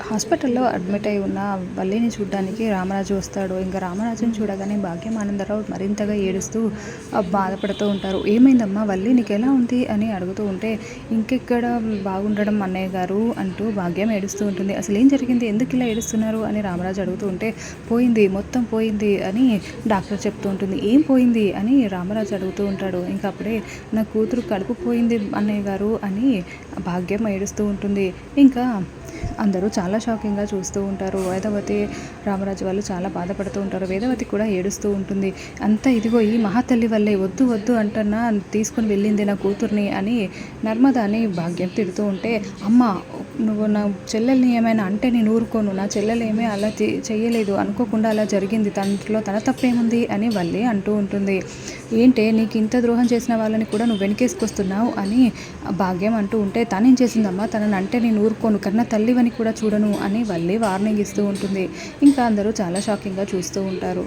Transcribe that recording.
హాస్పిటల్లో అడ్మిట్ అయి ఉన్న వల్లిని చూడ్డానికి రామరాజు వస్తాడు. ఇంకా రామరాజుని చూడగానే భాగ్యం ఆనందరావు మరింతగా ఏడుస్తూ బాధపడుతూ ఉంటారు. ఏమైందమ్మా వల్లి, నీకెలా ఉంది అని అడుగుతూ ఉంటే, ఇంకెక్కడ బాగుండడం అన్నయ్య గారు అంటూ భాగ్యం ఏడుస్తూ ఉంటుంది. అసలు ఏం జరిగింది, ఎందుకు ఇలా ఏడుస్తున్నారు అని రామరాజు అడుగుతూ ఉంటే, పోయింది, మొత్తం పోయింది అని డాక్టర్ చెప్తూ ఉంటుంది. ఏం పోయింది అని రామరాజు అడుగుతూ ఉంటాడు. ఇంకా అప్పుడే నా కూతురు కడుపు పోయింది అన్నయ్య గారు అని భాగ్యం ఏడుస్తూ ఉంటుంది. ఇంకా అందరూ చాలా షాకింగ్గా చూస్తూ ఉంటారు. వేదవతి, రామరాజు వాళ్ళు చాలా బాధపడుతూ ఉంటారు. వేదవతి కూడా ఏడుస్తూ ఉంటుంది. అంతా ఇదిగో ఈ మహాతల్లి వల్లే, వద్దు వద్దు అంటున్నా తీసుకుని వెళ్ళింది నా కూతుర్ని అని నర్మదాని భాగ్యం తిడుతూ ఉంటే, అమ్మ నువ్వు నా చెల్లెల్ని ఏమైనా అంటే నేను ఊరుకోను, నా చెల్లెలు ఏమీ అలా చెయ్యలేదు, అనుకోకుండా అలా జరిగింది, తనలో తన తప్పేముంది అని వల్లి అంటూ ఉంటుంది. ఏంటే నీకు ఇంత ద్రోహం చేసిన వాళ్ళని కూడా నువ్వు వెనకేసుకొస్తున్నావు అని భాగ్యం అంటూ ఉంటే, తనేం చేసిందమ్మా, తనని అంటే నేను ఊరుకోను, కన్నా తల్లివని కూడా చూడను అని వల్లి వార్నింగ్ ఇస్తూ ఉంటుంది. ఇంకా అందరూ చాలా షాకింగ్గా చూస్తూ ఉంటారు.